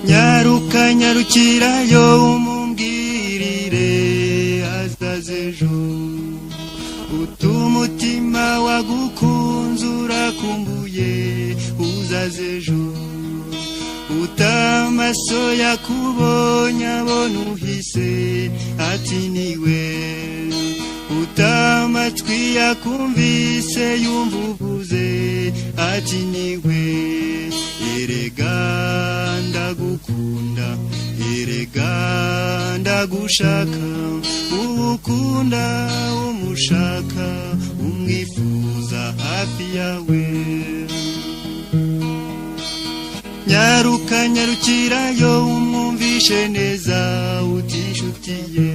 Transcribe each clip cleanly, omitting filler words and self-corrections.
nyaruka nyarukirayo umumbwirire azazejo utumutima wagukunze urakumbuye uzazejo utamaso yakubonye abona uhise ati niwe utamatwi yakumvise yumva uvuze ati niwe erega ndagukunda erega ndagushaka ukunda umushaka umwifuza hafi yawe nyaruka nyarukirayo umwumvishe neza utishutiye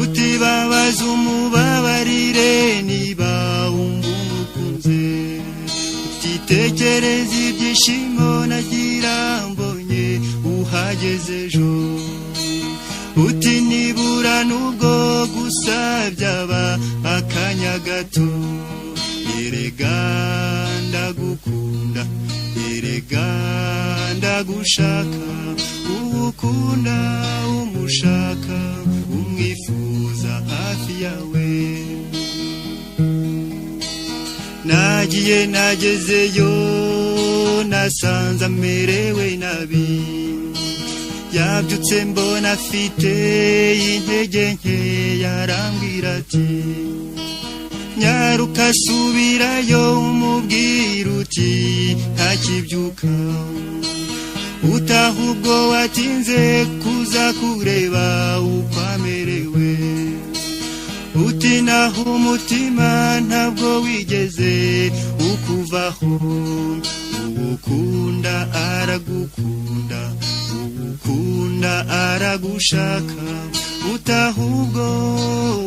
utibabaza umubabarire niba umukunze utitekereza ibyishimo nagira mbonye uhageze ejo uti nibura nubwo gusa byaba akanya gato erega ndagukunda erega ndagushaka ukunda umushaka umwifuza hafi yawe nagiye nagezeyo nasanze amerewe nabi yabyutse mbona afite intege nke yarambwira ati nyaruka subirayo umubwira uti ntakibyuka utaha ubwo watinze kuza kureba uko amerewe uti naho umutima ntabwo wigeze ukuvaho uwukunda aragukunda uwukunda aragushaka utaha ubwo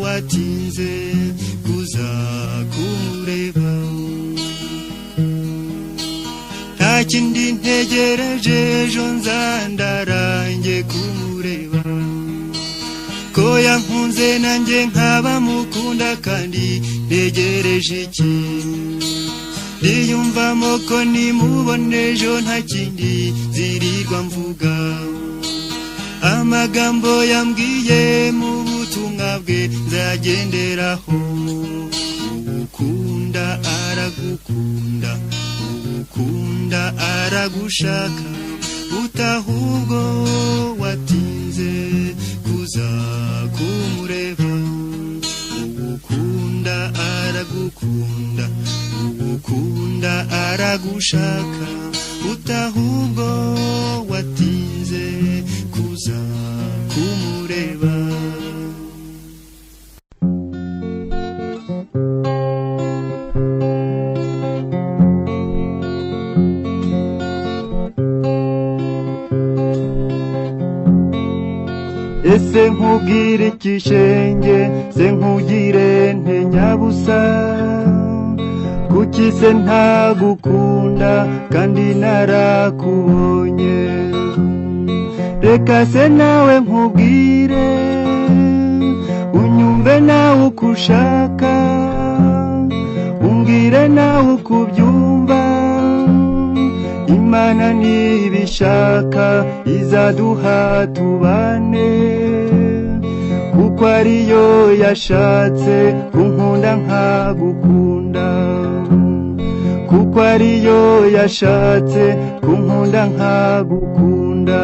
watinze kuza kumureba nta kindi ntegereje ejo nzandarange kumureba ko yankunze nanjye nkaba mukunda kandi ntegereje iki ndiyumvamo ko nimubone ejo nta kindi zirirwa mvuga amagambo yambwiye mu butumwa bwe nzagenderaho uwukunda aragukunda uwukunda aragushaka utaha ubwo watinze kuza kumureba uwukunda aragukunda uwukunda aragushaka utaha ubwo watinze kuza kumureba ese nkubwire ikishenge se nkugire ntenyabusa kuki se ntagukunda kandi narakubonye reka se nawe nkubwire unyumve nawe uko ushaka umbwire nawe uko ubyumva Imana nibishaka izaduha tubane kuko ariyo yashatse kunkunda nkagukunda kuko ariyo yashatse kunkunda nkagukunda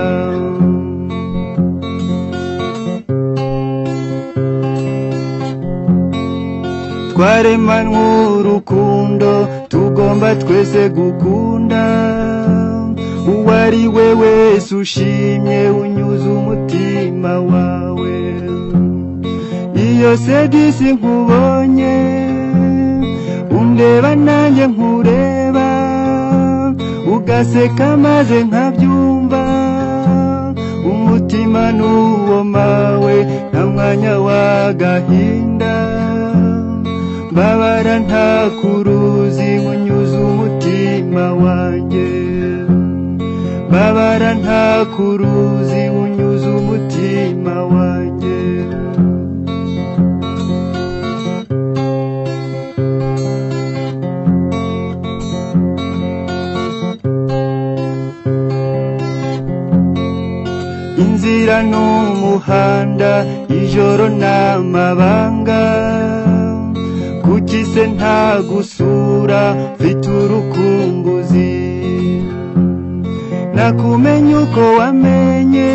twaremanwe urukundo tugomba twese gukunda uwo ari we wese ushimye unyuze umutima wawe iyo sedisi nkubonye undeba nanjye nkureba ugaseka maze nkabyumva umutima n'uwo mawe nta mwanya w'agahinda babara ntakuruzi unyuze umutima wanjye babara ntakuruzi unyuze umutima wanjye inzira n'umuhanda, ijoro n'amabanga. Kuki se nta gusura mfite urukumbuzi? Nakumenya uko wamenye,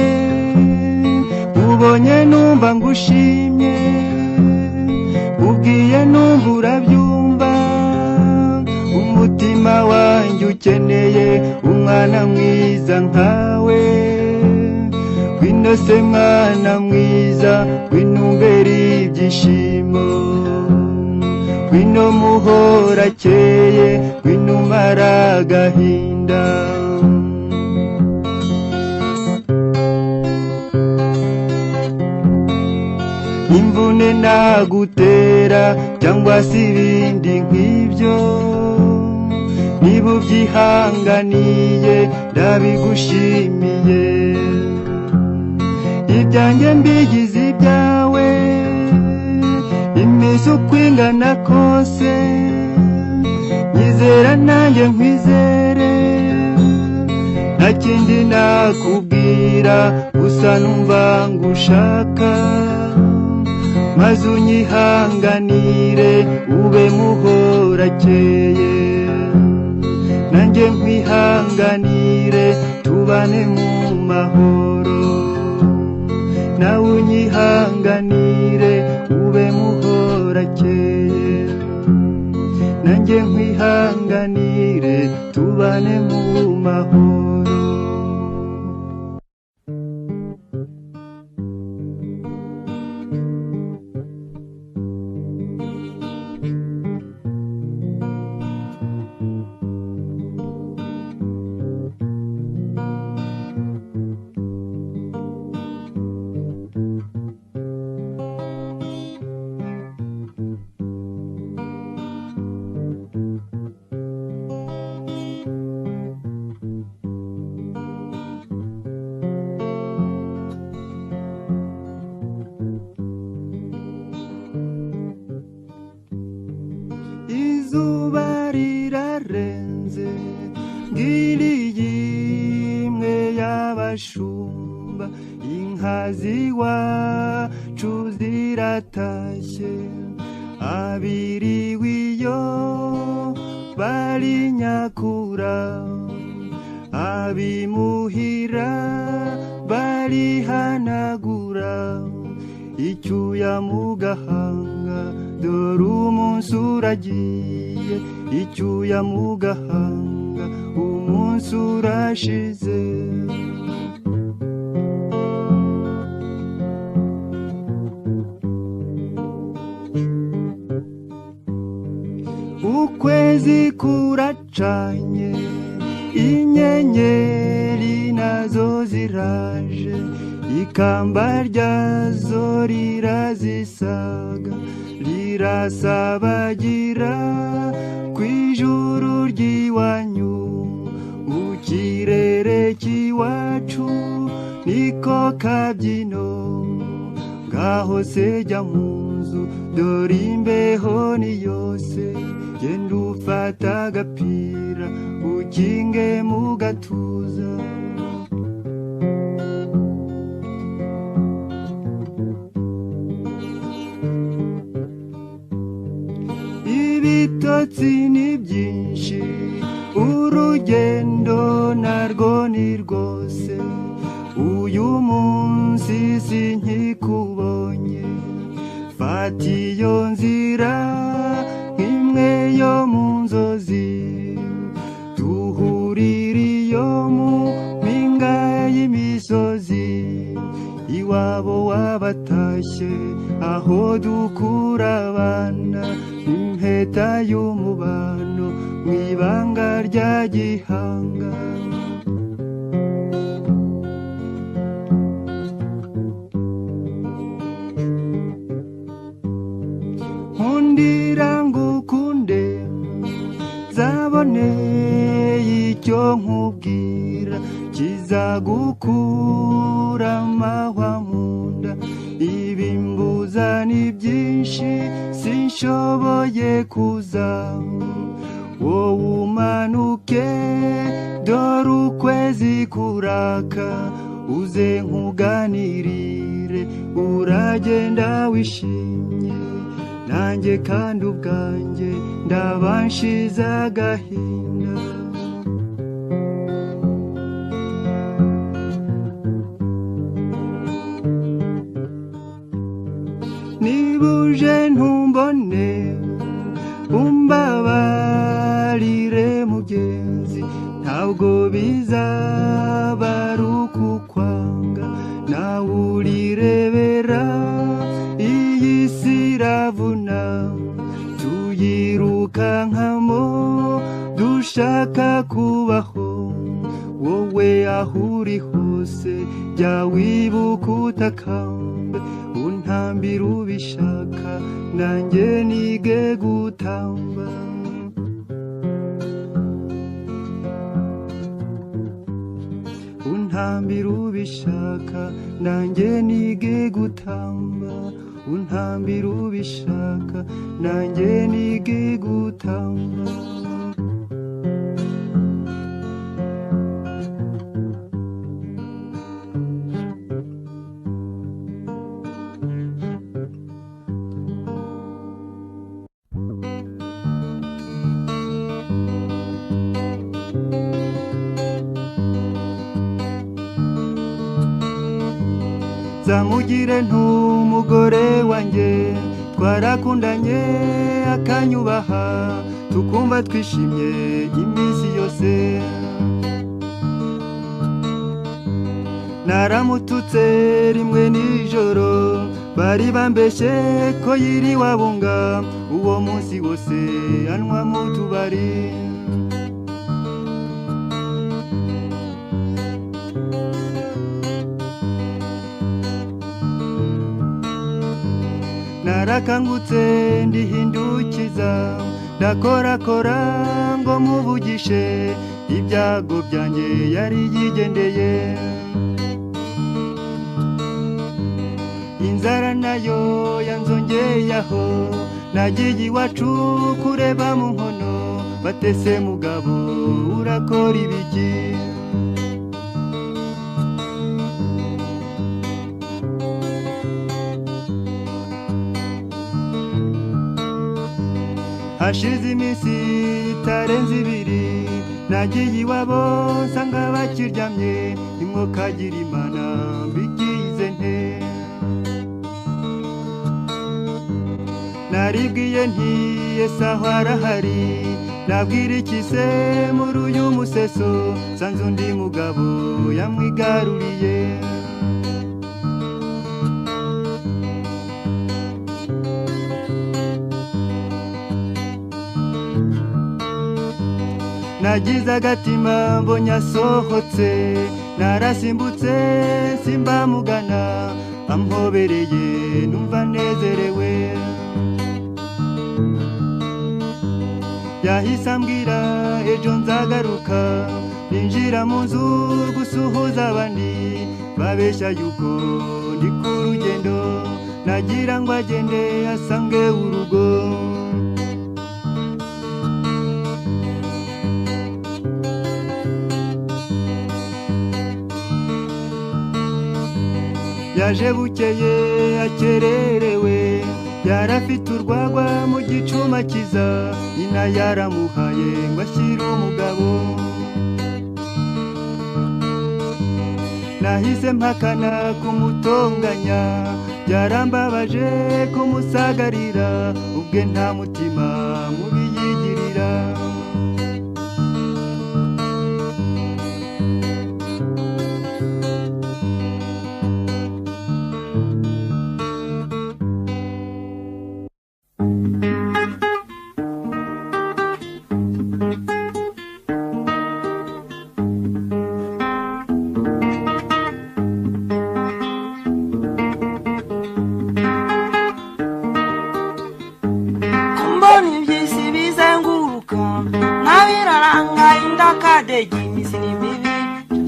ubonye numva ngushimye, ubwiye numva urabyumva. Umutima wanjye ukeneye umwana mwiza nkawe. Ngwino se mwana mwiza, ngwino umbere ibyishimo, ngwino muhora akeye, ngwino umara agahinda. Imvune nagutera cyangwa se ibindi nk'ibyo, niba ubyihanganiye ndabigushimiye. Ibyanjye mbigize ibyawe, imizi uko ingana kose, nyizera nanjye nkwizere. Nta kindi nakubwira, gusa numva ngushaka, maze unyihanganire ube muhora akeye. Nanjye nkwihanganire tubane mu mahoro, nawe unyihanganire ube muhora akeye. Nanjye nkwihanganire tubane mu mahoro. Izuba rirarenze, ngiriye imwe y'abashumba, inka z'iwacu ziratashye. Abiriwe iyo bari nyakura, abimuhira barihanagura. Icyuya mu gahanga, dore umunsi uragiye. Icyuya mu gahanga, umunsi urashize. Ukwezi kuracanye, inyenyeri nazo ziraje. Ikamba ryazo rirazisaga, rirasabagira kw'ijuru ry'iwanyu. Mu kirere cy'iwacu niko kabyino. Ngaho se jya mu nzu, dore imbeho ni yose. Genda ufata agapira ukinge mu gatuza. Ibitotsi ni byinshi, urugendo narwo ni rwose. Uyu munsi sinkikubonye, fata iyo nzira nk'imwe yo mu nzozi. Duhurire iyo mu mpinga y'imisozi, iwabo wabatashye, aho dukura abana. Impeta y'umubano mw'ibanga rya gihanga. Nkundira ngukunde, zaboneye icyo nkubwira, kizagukura amahwa mu nda. Ibimbuza ni byinshi, sinshoboye kuza. Wowe umanuke, dore ukwezi kuraka. uze nkuganirire uragenda wishimye nanjye kandi ubwanjye ndabanshize agahinda nibuje ntumbone umbabarire mugenzi ntabwo bizaba rukukwanga nawe urirebera iyi si iravuna tuyirukankamo dushaka kubaho wowe aho uri hose jya wibuka utakambe untambira ubishaka nanjye nige gutamba untambira ubishaka nanjye nige gutamba untambira ubishaka nanjye nige gutamba zamugire ntumugore wanjye twarakundanye akanyubaha tukumva twishimye iminsi yose naramututse rimwe nijoro bari bambeshe ko yiri wabunga uwo munsi wose anwa mu tubari narakangutse ndihindukiza ndakorakora ngo muvugishe ibyago byanjye yari yigendeye inzara nayo yanzongeyeho nagiye iwacu kureba mu nkono batese mugabo urakora ibiki hashize iminsi itarenze ibiri nagiye iwabo nsanga bakiryamye nimwo kagira imana mbigize nte naribwiye nti ese aho arahari nabwira iki se muri uyu museso nsanze undi mugabo yamwigaruriye nagize agatima mbonye asohotse narasimbutse simbamugana amhobereye numva nezerewe yahise ambwira ejo nzagaruka ninjira mu nzu gusuhuza abandi babeshya yuko ndi ku rugendo nagira ngo agende asange urugo yaje bukeye akererewe yarafite urwagwa mu gicuma kiza nyina yaramuhaye ngo ashyire umugabo nahise mpakana kumutonganya byarambabaje kumusagarira ubwe nta mutima mubi yigirira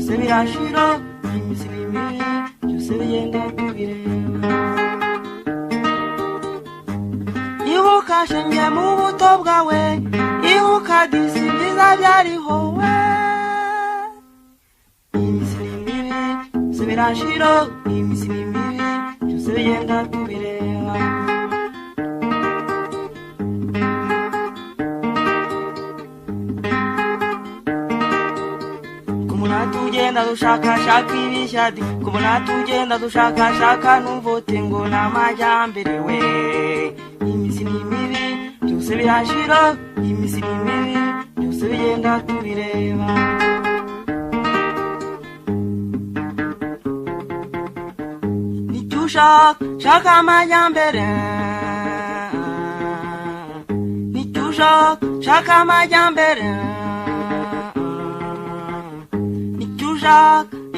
birashira imisilimi byose bigenda kubireba ibuka shenge mu buto bwawe ibuka disingiza byariho we imisilimi birashira iminsi ni mibi byose bigenda tubireba kumuna tugenda dushakashaka ibishadi kumuna tugenda dushakashaka n'uvote ngo n'amajyambere we iminsi ni mibi byose birashira iminsi ni mibi byose bigenda tubireba shaka amajyambere shaka amajyambere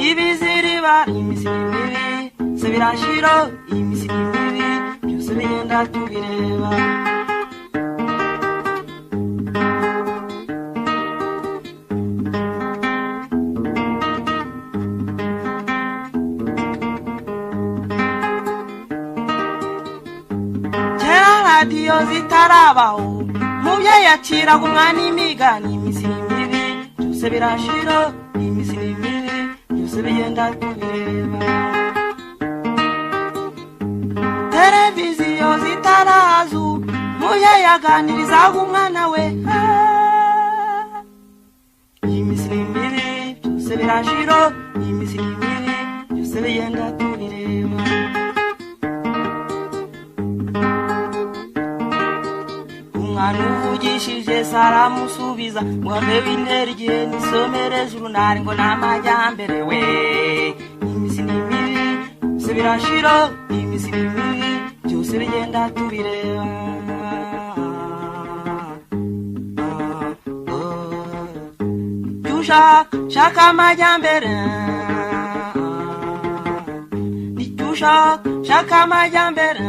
ibiziriba iminsi mibi se birashira iminsi mibi byose bigenda tubireba radiyo zitarabaho mubyeyi yaciraga umwana imigani iminsi mibi byose birashira iminsi mibi byose bigenda tubireba televiziyo zitarazu mubyeyi yaganirizaga umwana we iminsi mibi byose birashira iminsi mibi byose bigenda tubireba uvugishije saramusubiza ngo ave w'intera igihe nisomereze urunari ngo n'amajyambere we iminsi ni mibi byose birashira iminsi ni mibi byose bigenda tubireba shaka amajyambere shaka amajyambere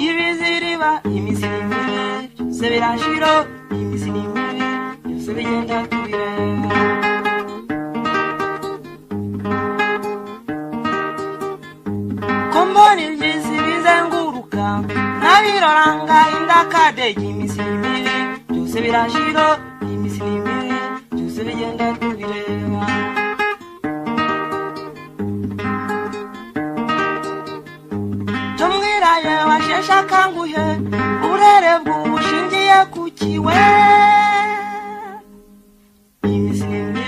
ibiziriba iminsi mibi byose birashira iminsi mibi byose bigenda tubireba kombona iby'isi bizenguruka nabiroranga indakadege iminsi mibi byose birashira iminsi mibi byose bigenda tubireba washesha kanguhe urere bw'ubushingiye ku kiwe iminsi mibi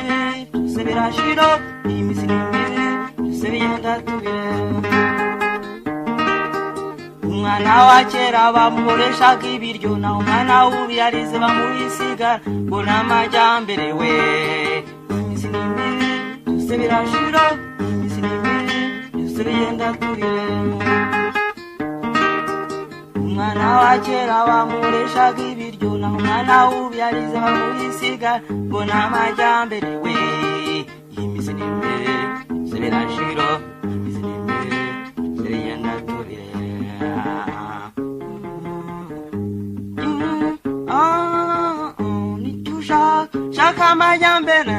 byose birashira iminsi mibi byose bigenda tubireba umwana wa kera bamuhoreshaga ibiryo naho umwana w'ubu yarize bamuhisigara ngo n'amajyambere we iminsi mibi byose birashira iminsi mibi byose bigenda tubireba umwana wa kera bamureshaga ibiryo naho umwana w'ubu yarize bamuhisigara ngo n'amajyambere we iminsi mibi byose birashira iminsi mibi byose bigenda tubireba shaka amajyambere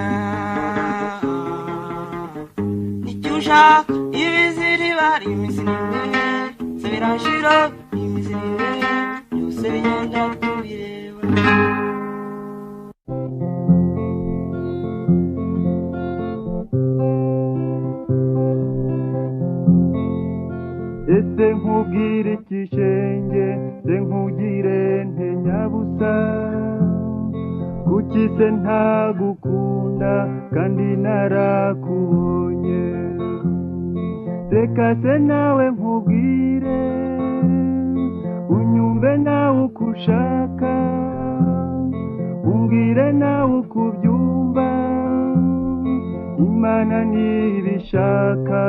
ibiziriba iminsi mibi byose birashira iminsi mibi byose bigenda tubireba ese nkubwire ikishenge se nkugire ntenyabusa kuki se ntagukunda kandi narakubonye reka se nawe nkubwire unyumve nawe uko ushaka umbwire nawe uko ubyumva Imana nibishaka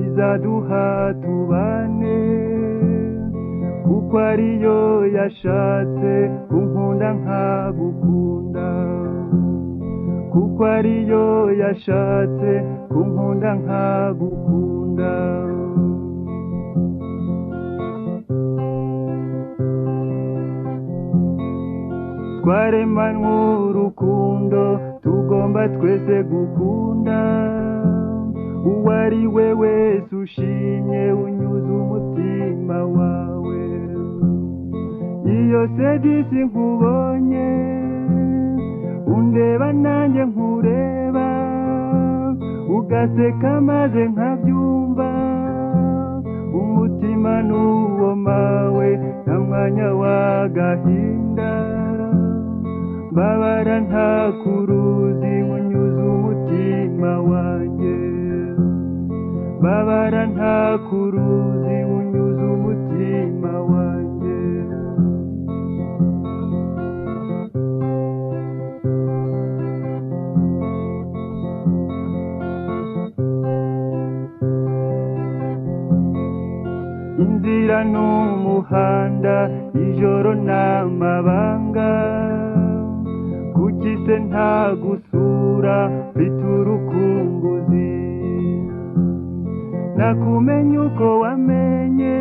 izaduha tubane kuko ariyo yashatse kunkunda nkagukunda kuko ariyo yashatse kunkunda nkagukunda twaremanwe urukundo tugomba twese gukunda uwo ari we wese ushimye unyuze umutima wawe iyo sedisi nkubonye undeba nanjye nkureba, ugaseka maze nkabyumva, umutima n'uwo mawe nta mwanya w'agahinda, mbabara nta kuruzi unyuze umutima wanjye, mbabara nta kuruzi unyuze umutima wanjye. Inzira n'umuhanda, ijoro n'amabanga, kuki se nta gusura mfite urukumbuzi, nakumenya uko wamenye,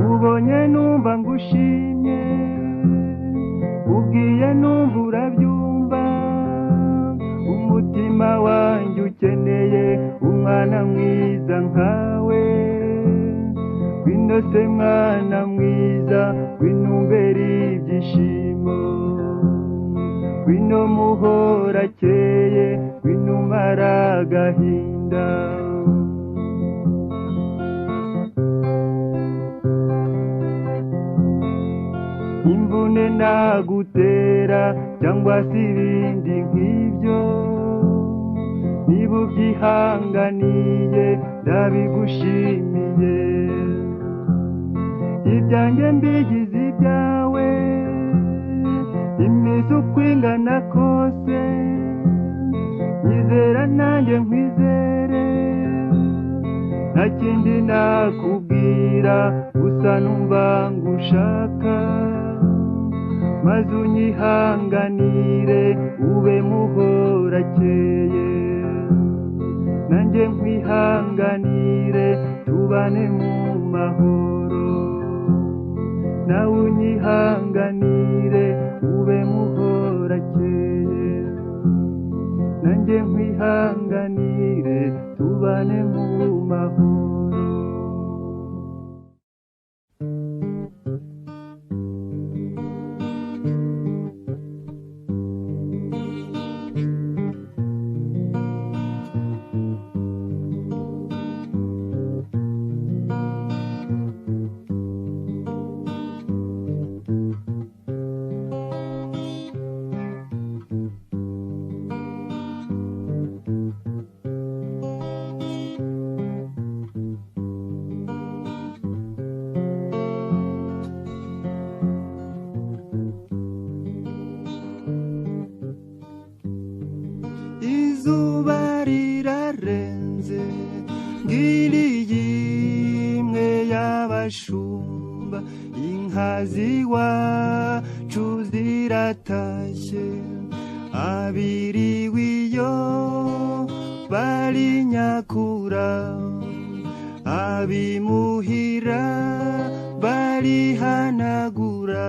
ubonye numva ngushimye, ubwiye numva urabyumva, umutima wanjye ukeneye umwana mwiza nkawe, ngwino se mwana mwiza, ngwino umbere ibyishimo, ngwino muhora akeye, ngwino umara agahinda. Imvune nagutera cyangwa se ibindi nk'ibyo, niba ubyihanganiye ndabigushimiye, ibyanjye mbigize ibyawe, iminsi uko ingana kose, nyizera nanjye nkwizere, nta kindi nakubwira, gusa numva ngushaka, maze unyihanganire ube muhora akeye, nanjye nkwihanganire tubane mu mahoro, nawe unyihanganire ube muhora akeye, nanjye nkwihanganire tubane mu mahoro. Izuba rirarenze, ngiriye imwe y'abashumba, inka z'iwacu ziratashye, abiriwe iyo bari nyakura, abimuhira barihanagura,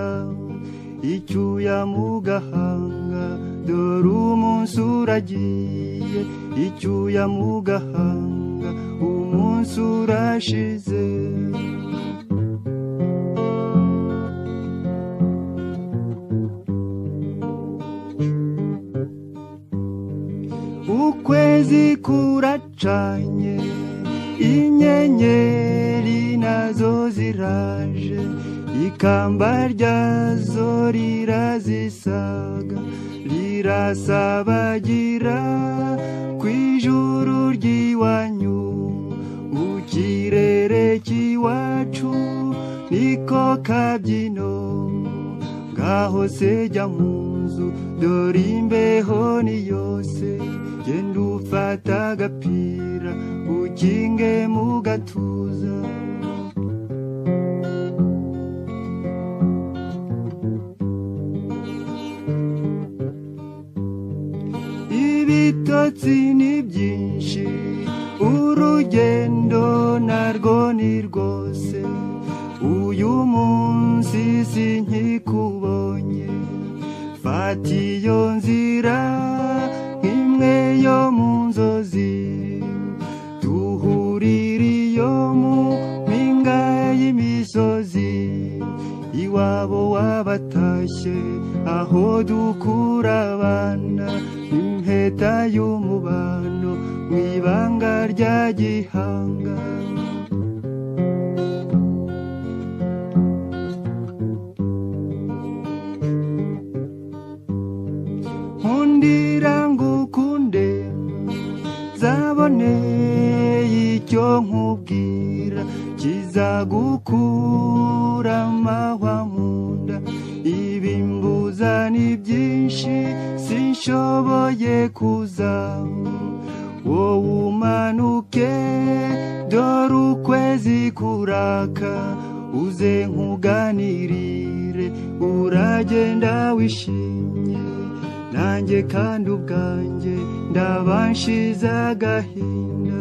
icyuya mu gahanga, dore umunsi uragiye, icyuya mu gahanga, umunsi urashize. Ukwezi kuracanye, inyenyeri nazo ziraje, ikamba ryazo rirazisaga, rirasabagira kw'ijuru ry'iwanyu, mu kirere cy'iwacu niko kabyino, ngaho se jya mu nzu, dore imbeho ni yose, genda ufata agapira ukinge mu gatuza. Ibitotsi ni byinshi, urugendo narwo ni rwose, uyu munsi sinkikubonye, fata iyo nzira nk'imwe yo mu nzozi, duhurire iyo mu mpinga y'imisozi, iwawe abo wabatashye aho dukura abana impeta y'umubano mw'ibanga rya gihanga. Nkundira ngukunde zabone icyo nkubwira kizagukura amahwa munda. Ibimbuza ni byinshi sinshoboye kuza, wowe umanuke dore ukwezi kuraka, uze nkuganirire uragenda wishimye, nanjye kandi ubwanjye ndabanshize agahinda.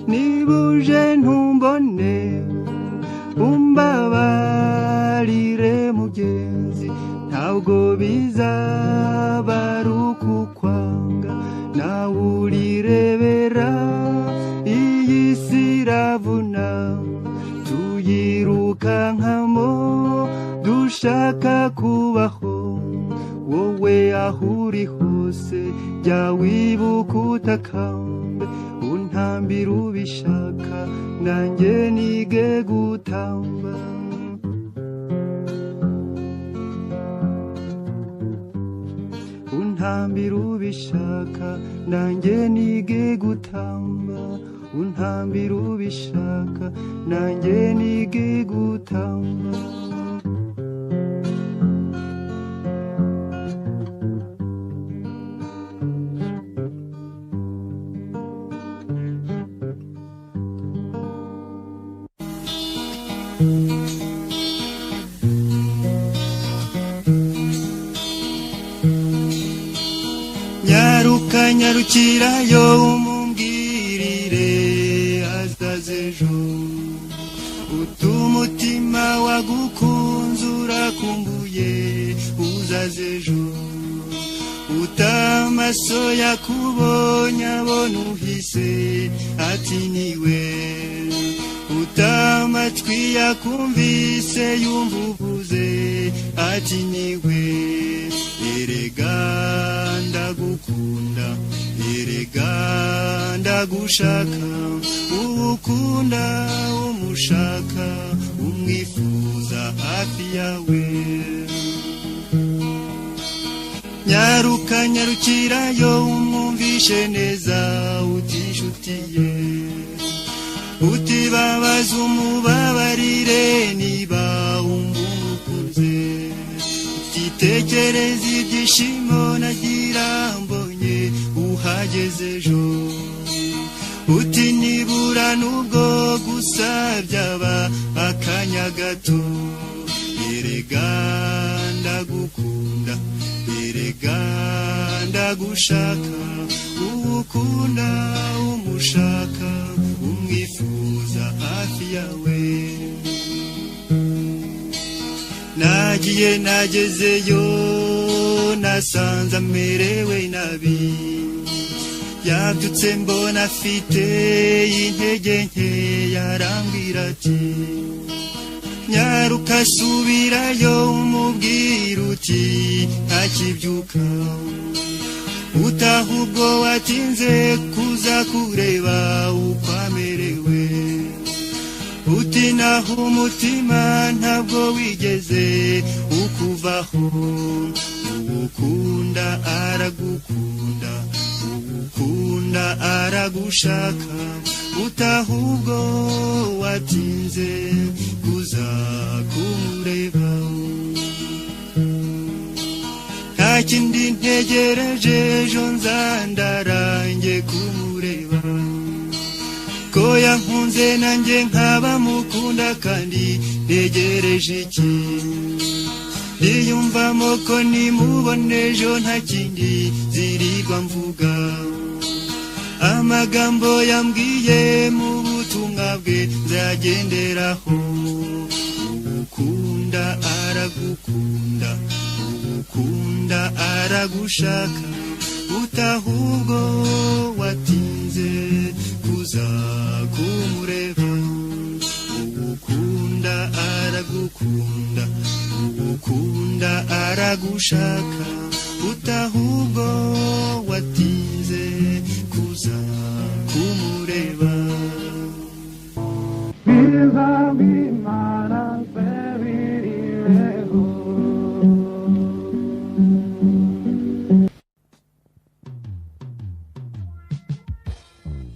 Nibuje ntumbone umbabarire mugenzi, ntabwo bizaba ari ukukwanga, nawe urirebera iyi si iravuna, tuyirukankamo dushaka kubaho. Wowe aho uri hose jya wibuka utakambe, untambira ubishaka nanjye nige gutamba. Untambira ubishaka nanjye nige gutamba, untambira ubishaka nanjye nige gutamba. Nyaruka nyarukirayo umumbwirire azaze ejo, utumutima wagukunze urakumbuye uzaze ejo, utamaso yakubonye abona uhise ati niwe, utamatwi yakumvise yumva uvuze ati niwe. Erega ndagukunda, erega ndagushaka, ukunda umushaka umwifuza hafi yawe. Nyaruka nyarukirayo umwumvishe neza utishutiye, utibabaza umubabarire niba umukunze, utitekereza ibyishimo nagira mbonye uhageze ejo, uti nibura nubwo gusa byaba akanya gato. Erega ndagukunda, erega ndagushaka, ukunda umushaka umwifuza hafi yawe. Nagiye nagezeyo nasanze amerewe nabi, yabyutse mbona afite intege nke, yarambwira ati nyaruka subirayo umubwira uti ntakibyuka, utaha ubwo watinze kuza kureba uko amerewe, uti naho umutima ntabwo wigeze ukuvaho, uwukunda aragukunda, uwukunda aragushaka, utaha ubwo watinze kuza kumureba. Nta kindi ntegereje ejo nzandarange kumureba, ko yankunze nanjye nkaba mukunda kandi ntegereje iki, ndiyumvamo ko nimubona ejo nta kindi zirirwa mvuga, amagambo yambwiye mu butumwa bwe nzagenderaho. Ukunda aragukunda, ukunda aragushaka, utahubwo watinze kuza kumureba ugukunda aragukunda ugukunda aragushaka utahubwo watinze kuza kumureba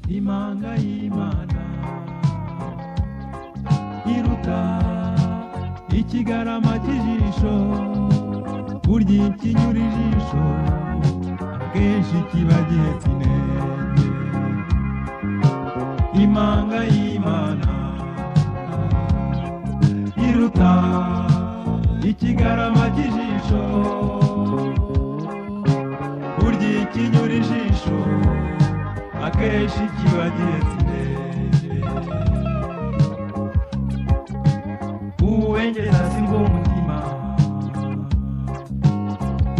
Imanga y'Imana iruta ikigarama cy'ijisho burya ikinyura ijisho akenshi kiba gihetse inenge. Imanga y'Imana iruta ikigarama cy'ijisho burya ikinyura ijisho akenshi kiba gihetse inenge. Ububengereza si bw'umutima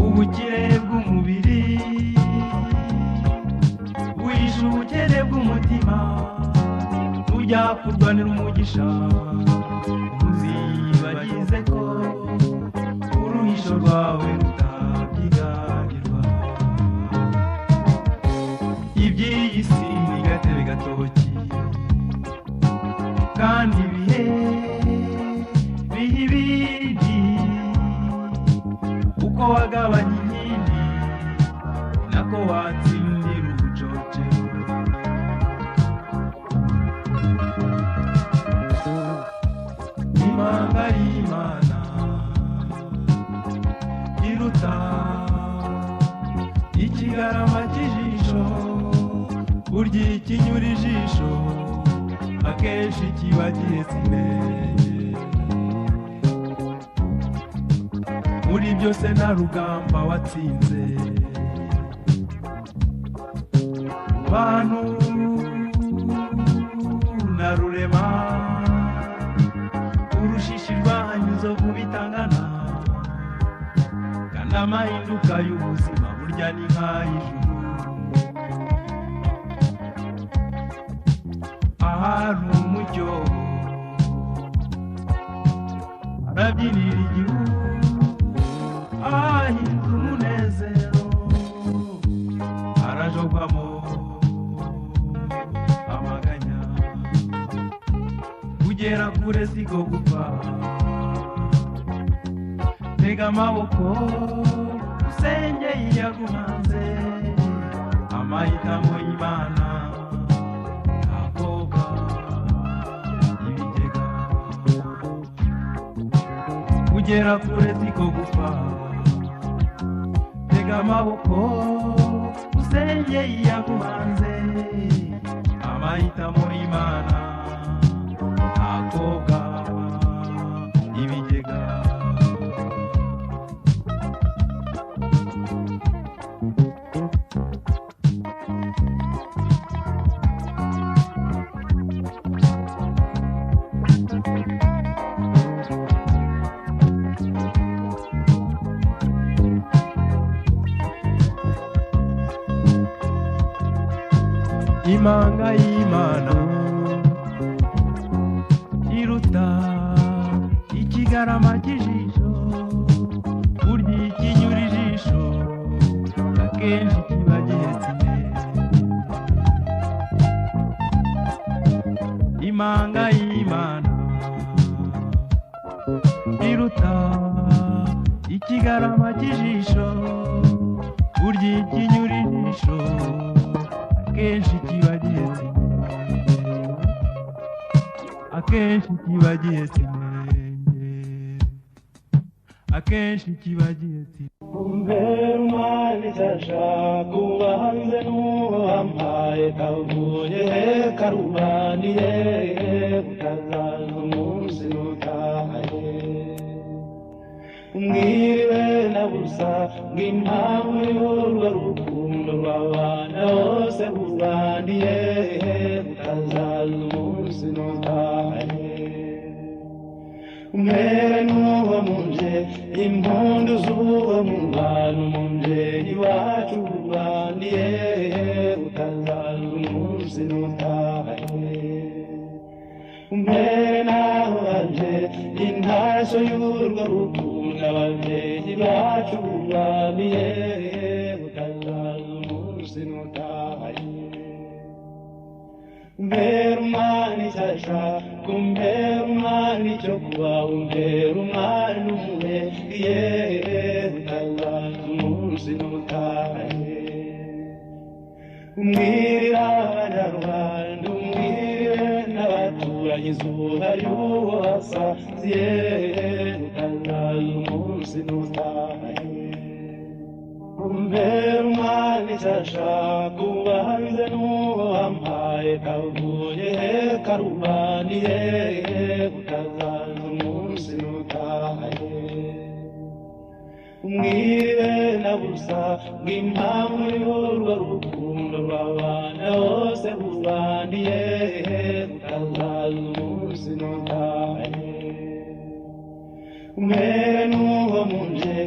ubukire bw'umubiri wishe ubukene bw'umutima ujya kurwanira umugisha uzibagize ko uruhisho rwawe rutabyigagirwa. Iby'iyi si ni gatebe gatoki kandi ibihe ibindi uko wagabanya inkindi nako watsindira ubucoce. Imanga y'Imana iruta ikigarama cy'ijisho burya ikinyura ijisho akenshi kiba gihetse inenge. Muri byose nta rugamba watsinze bantu na rurema urushishi rwanyuzo kubitangana kandi amahinduka y'ubuzima burya ni nk'ay'ijuru. Ahari umucyo arabyinira igihugu ahinze umunezero arajogwamo amaganya kugera kure siko gupfa. Tega amaboko usengeye yaguhanze amahitamo y'Imana ntakoga ibigega kugera kure siko gupfa. Tega amaboko usengeye yaguhanze amahitamo y'Imana ntakoga ibigega. Imanga y'Imana iruta ikigarama cy'ijisho burya ikinyura ijisho akenshi kiba gihetse inenge. Imanga y'Imana iruta ikigarama cy'ijisho burya ikinyura ijisho akenshi kiba gihetse inenge. Akenshi kiba gihetse inenge. Akenshi kiba gihetse Umbera umwana itashaka ubanze n'uwampaye kavuye karubaniye utazaza umunsi utahaye umwiriwe na busa ng'impamvu y'urwo rukundo rw'abana bose bubandiye utazaza umunsi utahaye umere n'uwo munje impundu z'uwo mu bantu munje iwacu urwaniye utazaza umunsi n'utahe umpere naho wanje intashyo y'urwo rukundo abavyeyi bacu urwaniye utazaza umunsi n'utahe umpere umwana ishasha kumpere umwana icyo kuba umpere umwana umwe utazaza umunsi n'utahe umbwirira abanyarwanda umbwirire n'abaturanyi izuba ry'uwo wasaziye utazaza umunsi n'utahe umpere umwana ishasha kubahize n'uwo wampaye kavuye karubaniye utazaza umunsi n'utahe umwire na busa ng'impamvu y'urwo rukundo rw'abana bose rubaniye utazaza umunsi n'utahe umpere n'uwo munje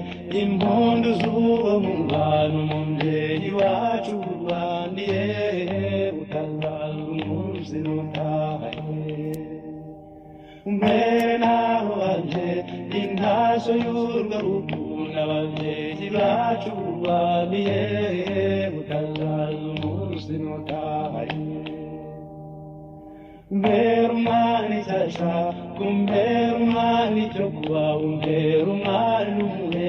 impundu z'uwo mungano munje iwacu urwaniye utazaza umunsi n'utahe umpere naho wanje intashyo y'urwo rukundo abavyeyi bacu urwaniye utazaza umunsi n'utahe umpere umwana ishasha kumpere umwana icyo kuba umpere umwana umwe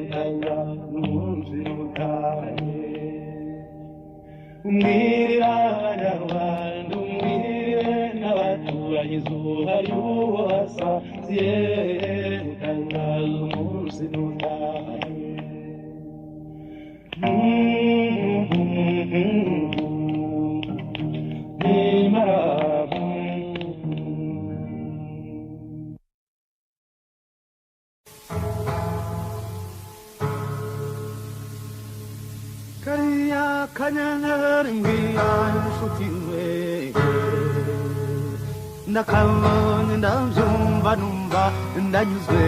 utazaza umunsi n'utahe umbwirira abanyarwanda umbwirire n'abaturanyi izuba ry'uwo wasaziye utazaza umunsi n'utahe kariya kanyenyeri mbwira inshuti we ndakabonye ndabyumva numva ndanyuzwe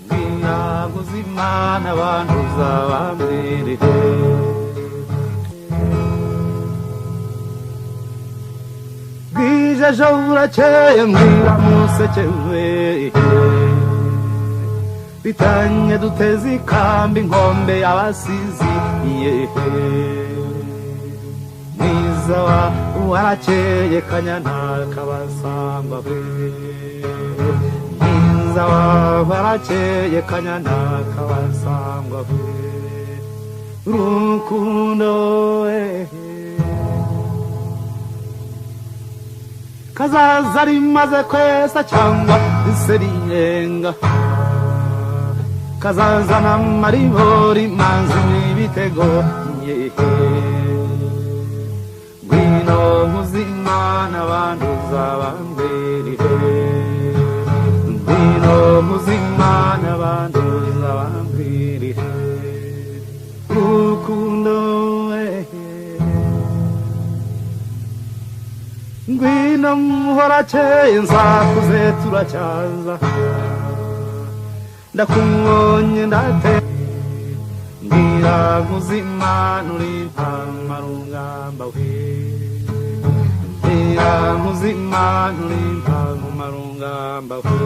mbwira guzimana abantu uzabambwirire bwije ejo burakeye mbwira museke we bitanye duteze ikambi inkombe y'abasizi mwiza warakeye kanyana kabasangwa we mwiza warakeye kanyana kabasangwa we rukundo we kazaza rimaze kwesa cyangwa iseriyenga kazazana maribori manzi n'ibitego ngwino muzimana abantu uzabambwirire ngwino muzimana abantu uzabambwirire rukundo we ngwino muhorakeye nzakuze turacyaza ndakubonye ndate mbwira muzimana uri mpamarungamba we mbwira muzimana uri mpamarungamba we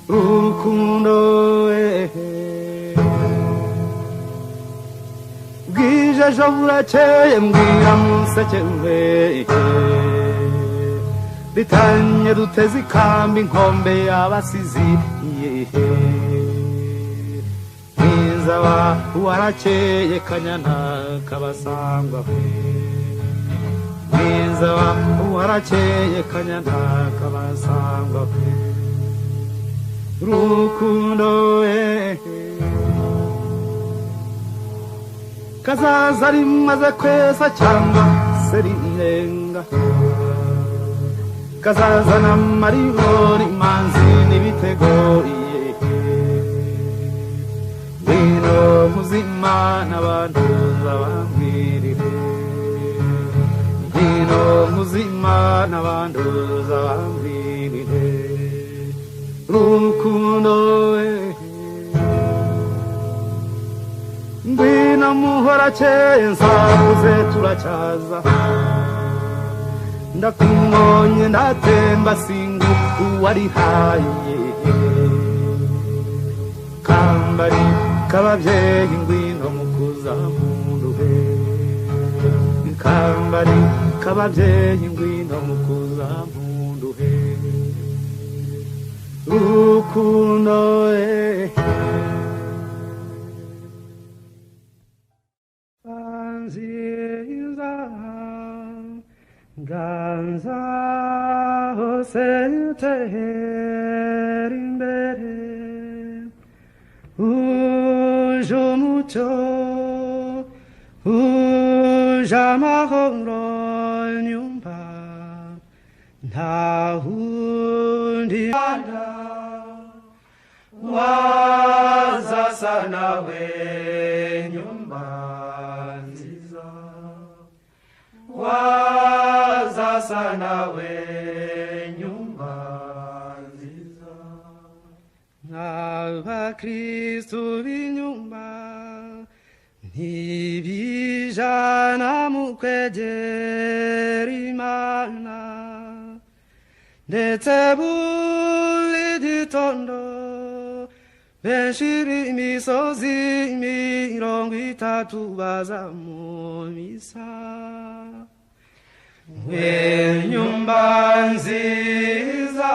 rukundo we bwije ejo burakeye mbwira museke we bitanye duteze ikambi inkombe y'abasizi mwiza warakeye kanyana kabasangwa we mwiza warakeye kanyana kabasangwa we rukundo we kazaza rimaze kwesa cyangwa serirenga kazazana maribori manzi n'ibitego ngwino muzimana abantu uzabambwirire ngwino muzimana abantu uzabambwirire rukundo we ngwino muhora keye nsakuze turacyaza ndakumonye ndatemba singu uwarihaye kambari kababyeyi ngwino mukuza munduhe kambari kababyeyi ngwino mukuza munduhe rukundo nziza ganza hose utera imbere uje umucyo uje amahoro nyumva nta wundi wazasa nawe nyumba nziza wazasa nawe nyumba nziza nk'abakristu b'inyumba ntibijana mu kwegera Imana ndetse buri gitondo benshi b'imisozi 30 baza mu misa we nyumba nziza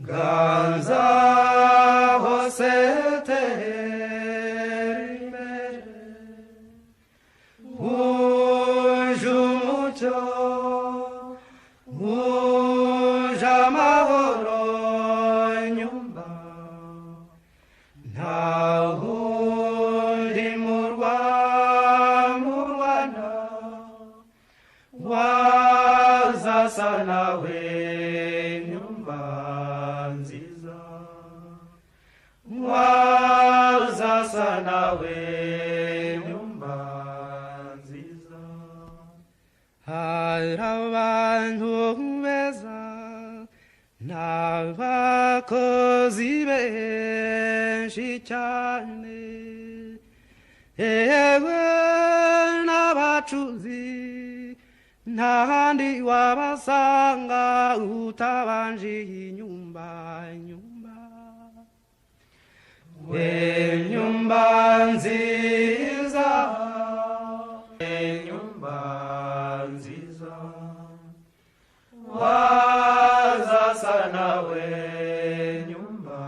ganza hose imbere uje umucyo uje amahoro nyumba nta wundi mu Rwanda wazasa nawe nyumba nziza wazasa nawe nyumba nziza hari abantu beza n'abakozi benshi cyane yewe n'abacuzi ntahandi wabasanga utabanje inyumba we nyumba nziza nyumba nziza wazasa nawe nyumba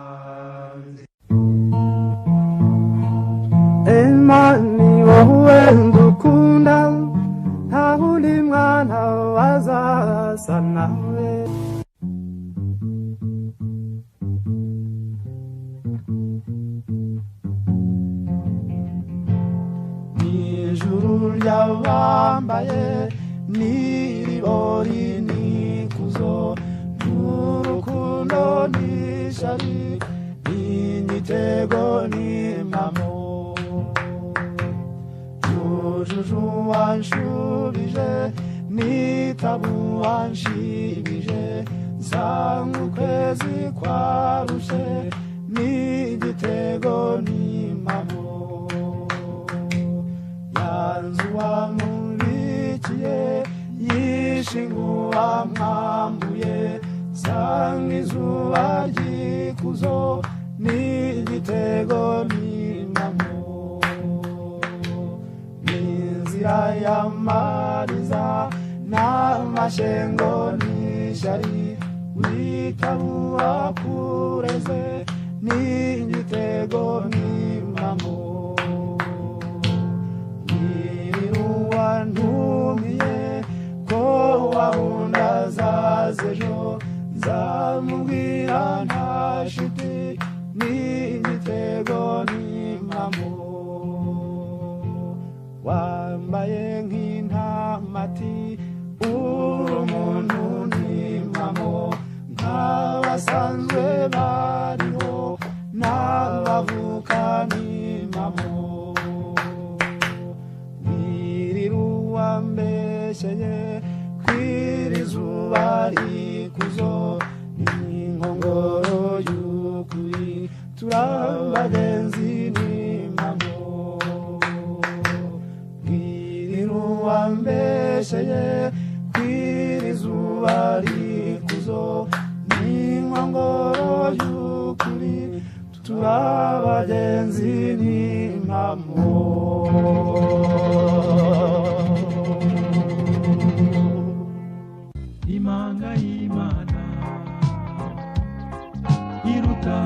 nziza Imani wowe ndukunda nta wundi mwana wazasa nawe ijuru ryabambaye n'iribori n'ikuzo n'urukundo n'ishari n'igitego n'impamo juju wanshubije n'itabu wanshibije nsanga ukwezi kwarushe n'igitego n'impamo yanzu wamurikiye yishinguwa mwambuye nsanga izuba ry'ikuzo n'igitego n'impamo n'inzira y'amariza n'amashyengo n'ishyari witabu wakureze n'igitego n'impamo wantumiye ko wahunda zazejo nzamubwira nta shiti n'igitego n'impamo wambaye nk'intamati uri umuntu n'impamo nk'abasanzwe bariho n'abavuka n'impamo mbeshyeye kw'irizuba rikuzo n'inkongoro y'ukuri turabagenzi n'impamo wambesheye kwirizuba rikuzo n'inkongoro y'ukuri turabagenzi n'impamo imanga y'Imana iruta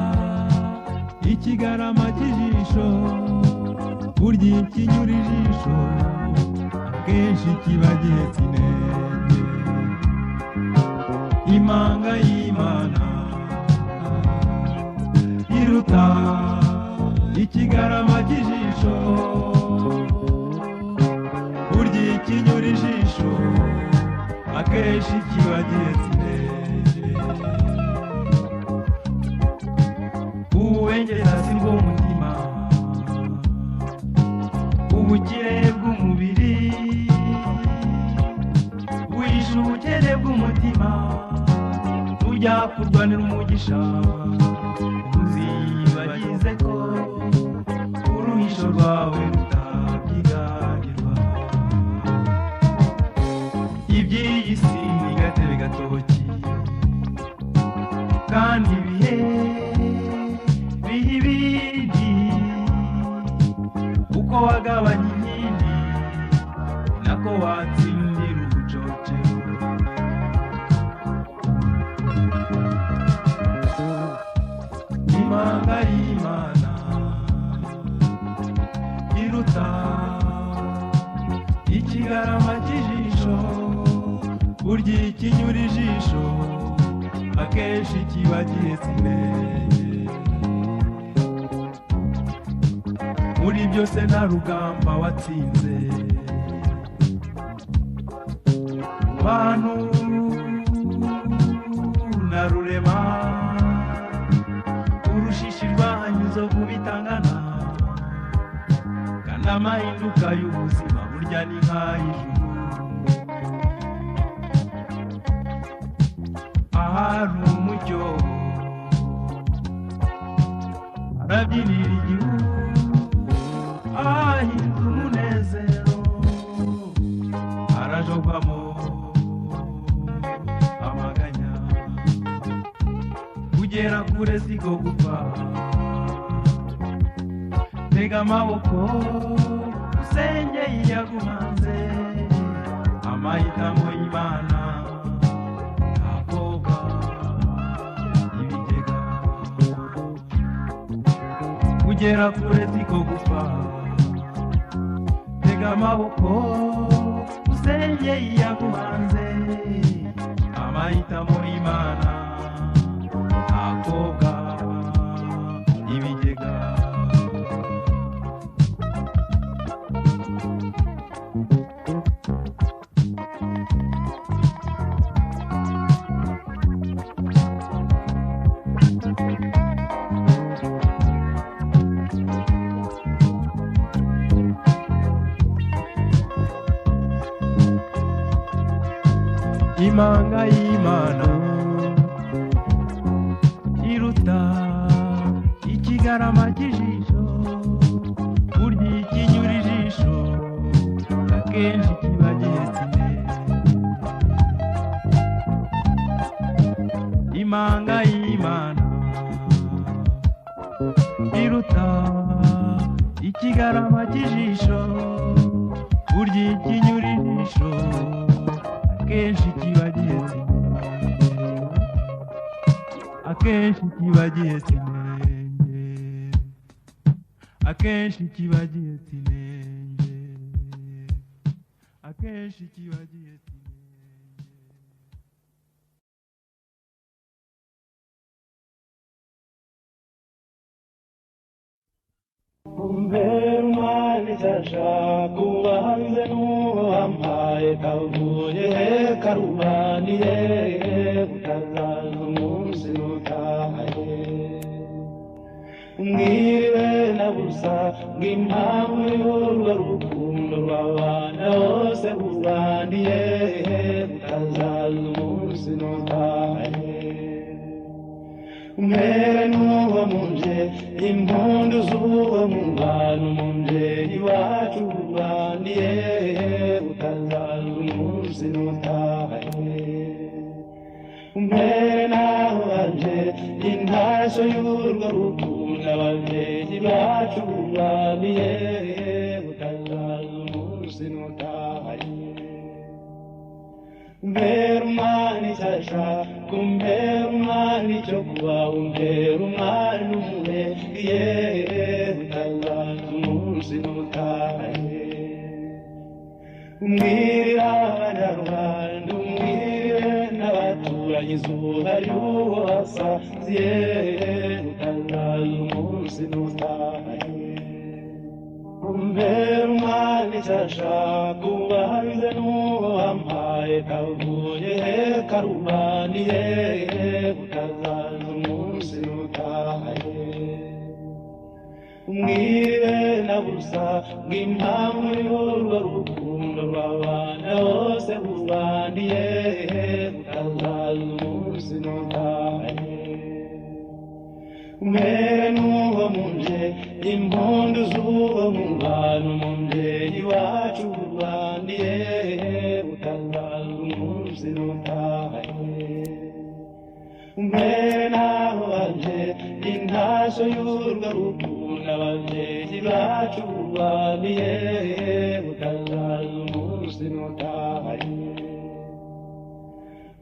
ikigarama cy'ijisho burya ikinyura ijisho akenshi kiba gihetse inenge imanga y'Imana iruta ikigarama cy'ijisho burya ikinyura ijisho akenshi kiba gihetse inenge uwengeza si bw'umutima ubukire bw'umubiri wishe ubukene bw'umutima ujya kurwanira umugisha uzibagize ko uruhisho rwawe rutabyiganirwa iby'iyi si ni gatebe gatoki kandi ibihe biha ibindi uko wagabanya inkindi nako watsindira ubucocero imanga y'Imana iruta ikigarama cy'ijisho burya ikinyura ijisho akenshi kiba gihetse inenge muri byose nta rugamba watsinze bantu na rurema urushishi rwanyuzo kubitangana kandi amahinduka y'ubuzima burya ni nk'ay'ijuru ahari umucyo arabyinira igihugu ahinze umunezero arajogwamo amaganya kugera kure siko gupfa tega amaboko usengeye yaguhanze amahitamo y'Imana ntakoga ibigega kugera kure siko gupfa tega amaboko usengeye yaguhanze amahitamo y'Imana ntakoga ibigega imanga y'Imana iruta ikigarama cy'ijisho burya ikinyura ijisho akenshi kiba gihetse inenge imanga y'Imana iruta ikigarama cy'ijisho burya ikinyura ijisho akenshi kiba gihetse inenge akenshi kiba gihetse inenge akenshi kiba gihetse inenge akenshi kiba gihetse inenge umwana icyashaka ubanze n'uwampaye kavuye karubaniye utazaza umunsi utahaye umwiriwe na busa ng'impamvu y'urwo rukundo rw'abana bose bubandiye utazaza umunsi utahaye umere n'uwo munje impundu z'uwo mu bantu munje iwacu bubandiye utazaza umunsi nutahe umpere naho wanje intasho y'urwo rukundo abavyeyi bacu bamiye utazaza umunsi nutahe umpere umwana icyasha kumpere umwana icyo kuba umpere umwana umuhegiye utazaza umunsi nutahe umbwirira abanyarwanda umbwirire n'abaturanyi izuba ry'uwo wasaziye utazaza umunsi nutahe umpere umwana icyasha kubahize n'uwo wampaye kavuye karubaniye utazaza umunsi nutahe umwire na busa ng'impamvu y'urwo rukundo rw'abana bose bubandiye utazaza umunsi nutahe umpere n'uwo munje impundu z'uwo mubano umubyeyi wacu bubandiye utazaza umunsi nutahe umpere naho wanje intasho y'urwo rukundo abavyeyi bacu bamiye utazaza umunsi nutahe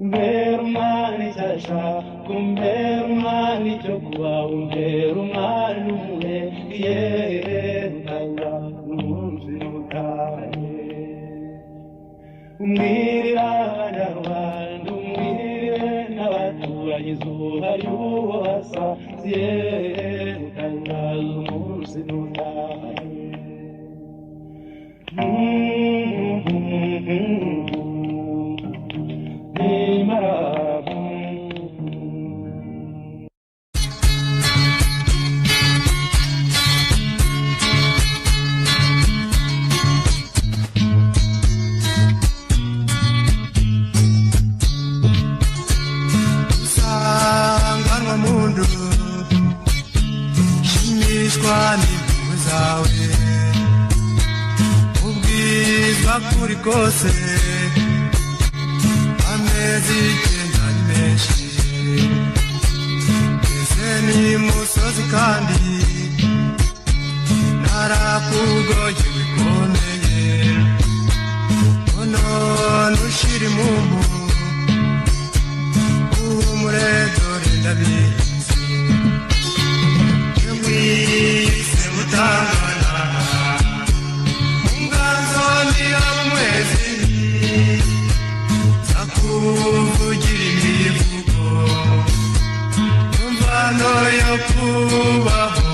umpere umwana icyasha kumpere umwana icyo kuba umpere umwana umuhegiye utazaza umunsi nutahe umbwirira abanyarwanda umbwirire n'abaturanyi izuba ry'uwo wasaziye utazaza umunsi nutahe kuri kose amezi icyenda ni menshi ese ni musozi kandi narakugoye bikomeye none ushira impumu uhumure dore ndabizi mwise mutangana kuvugira imivugo imvano yo kubaho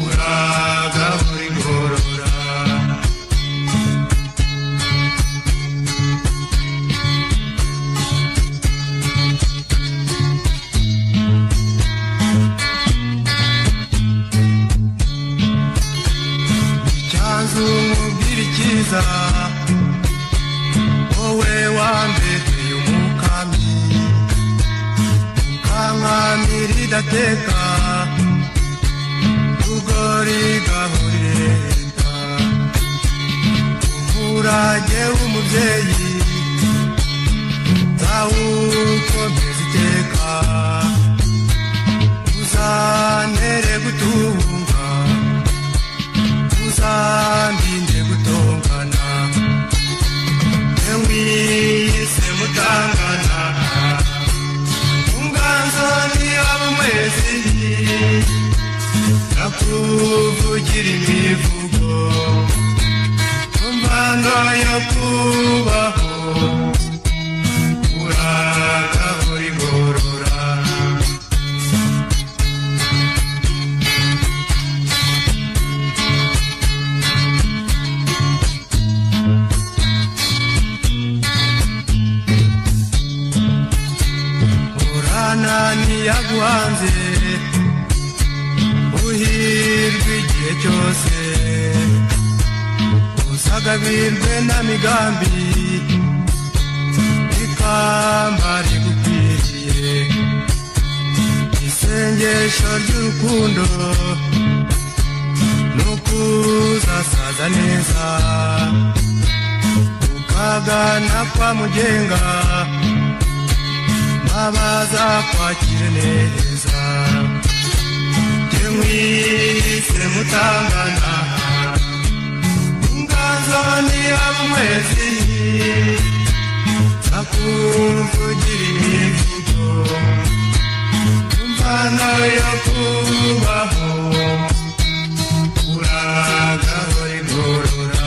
uragahora ingorora icyanzu mubwira icyiza wowe wambeteye umukami ukankamira idateka rugori gahurireta umurage w'umubyeyi zawukomeza iteka uzantere gutunga uzandinde gutongana mwise mutangana unganzo ni abumwezi nakuvugira imivugo umvano yo kubaho uragahora ingorora yaguhanze uhirwe igihe cyose usagabirwe n'amigambi ikamba rigukwiriye isengesho ry'urukundo nukuzasaza neza magana kwa mugenga mabaza kwakire neza jemwise mutangana inganzo ni amwezi nakuvugira imivugo umvano yo kubaho uragahora igorora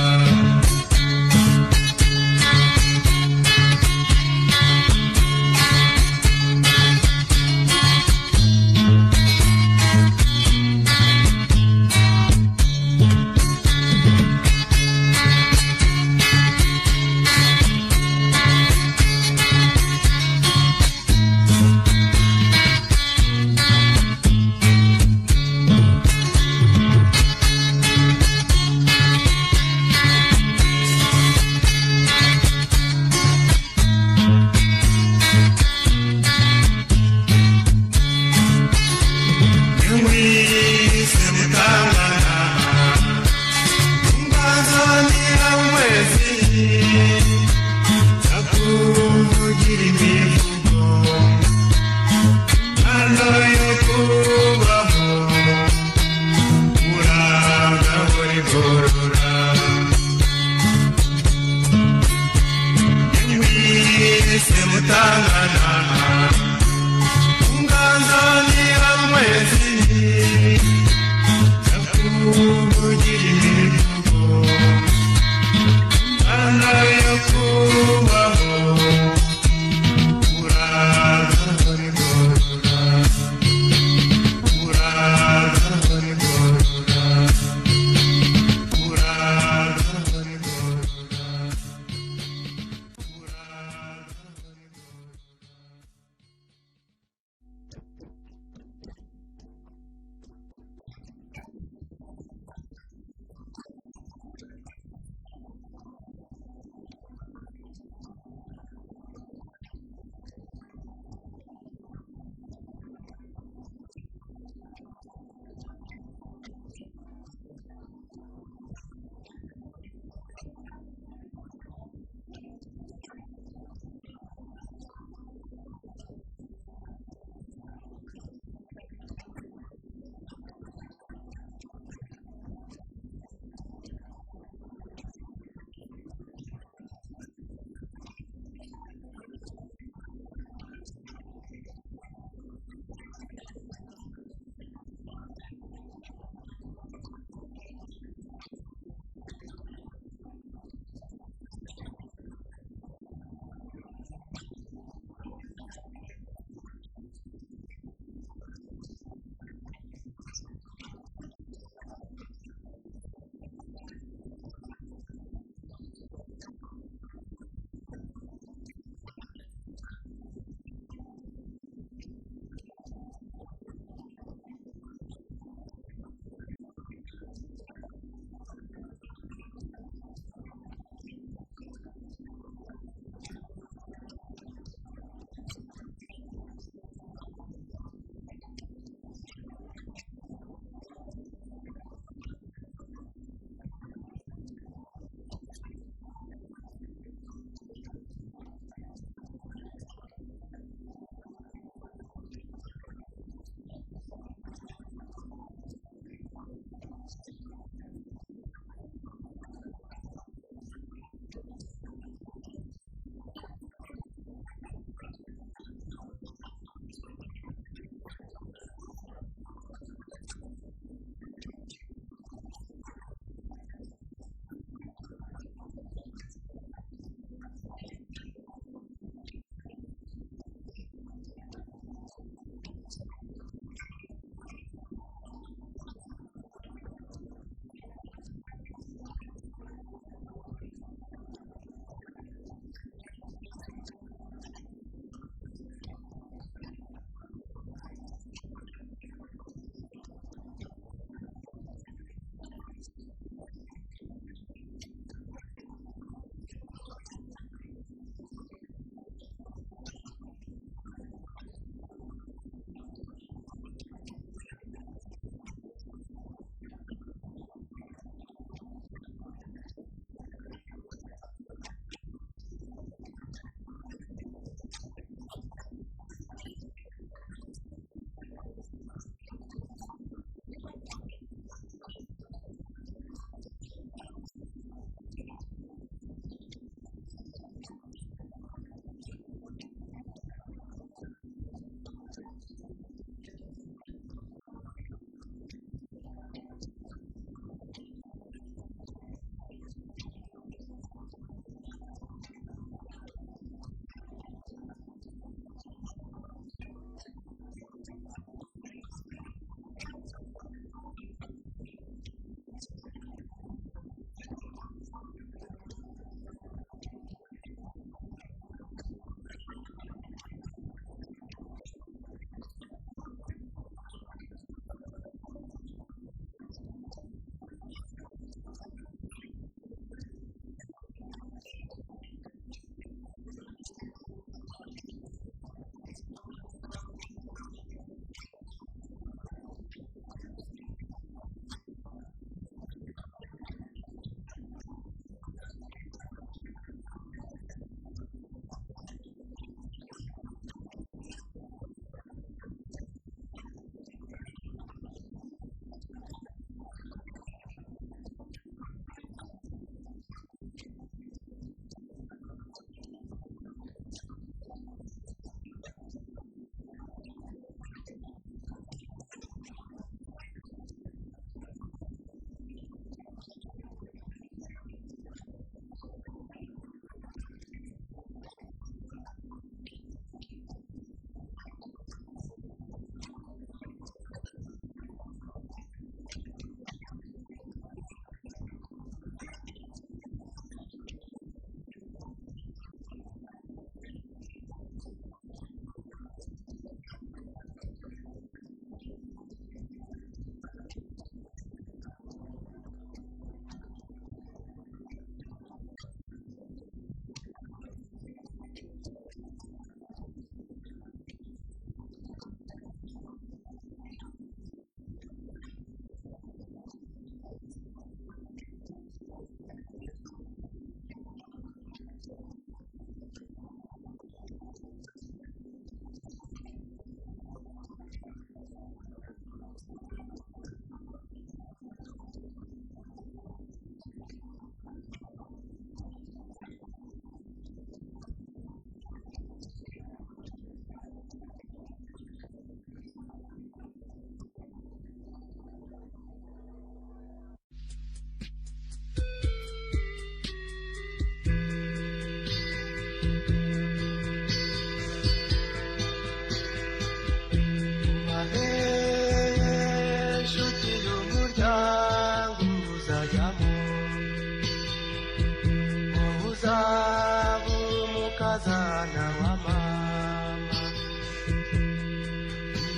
mwana wa mama,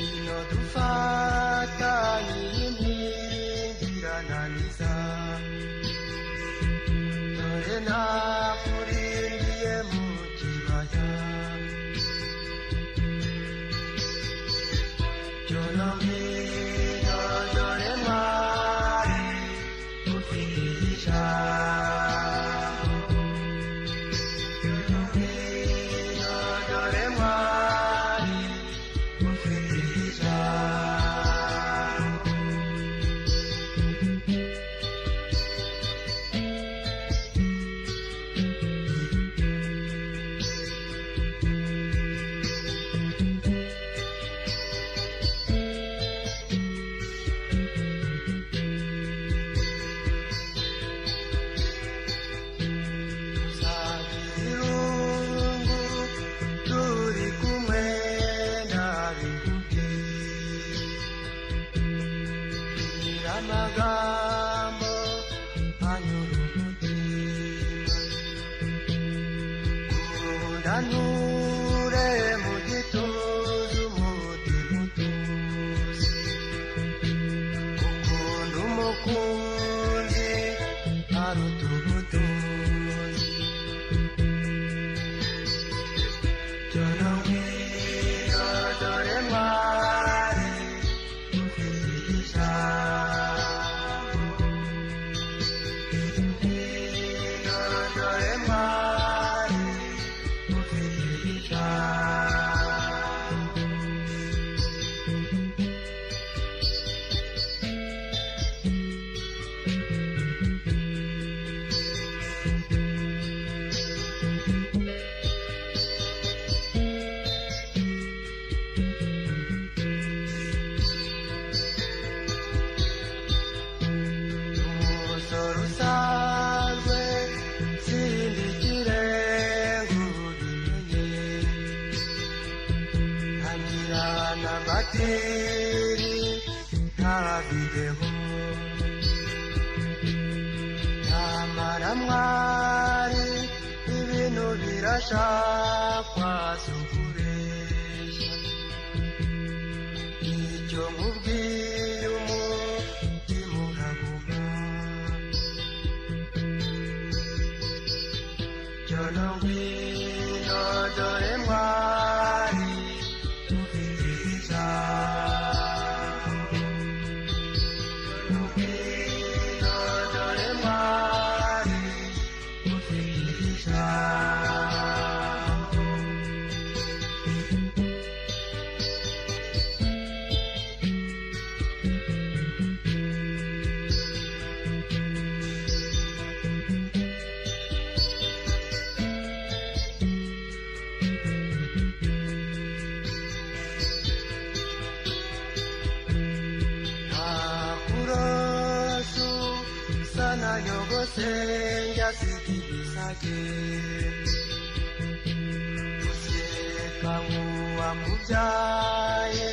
ino dufatanye impingirananiza, dore nakurindiye mu kibaya, cyono ngwino dore mwari ufite ijambo, cyono ngwino dore mwari ufite ijambo. Amagambo anyura umutima, undanure mu gituza umutima utuze, ukunda umukunzi aruta ubutunzi, cyono ngwino dore mwari ufite ijambo, dore mwari ufite ijambo. Umusoro usanzwe sindikire ngubimenye, ntangira na bateri nta videwo, nyamara mwari ibintu birashakwa si ukubeshya, icyo nkubwiye umutima uraguma, cyono ngwino dore mwari ufite ijambo, cyono ngwino dore mwari ufite ijambo. Akurosu sana yogose njasikibisake, useka nkuwa mubyaye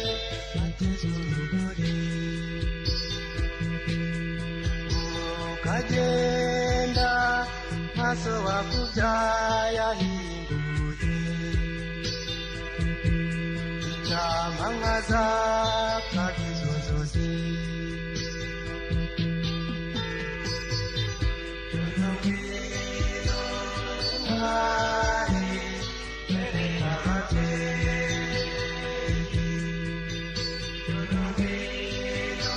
ateze urugori, ukagenda nkaso wakubyaye ahinguye, icyama nkaza kabizo zose, cyono ngwino mwari bereka ababyeyi, cyono ngwino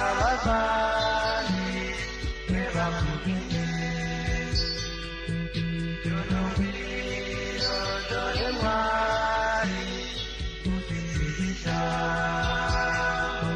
abavandimwe bakumenye, cyono ngwino dore mwari ufite ijambo.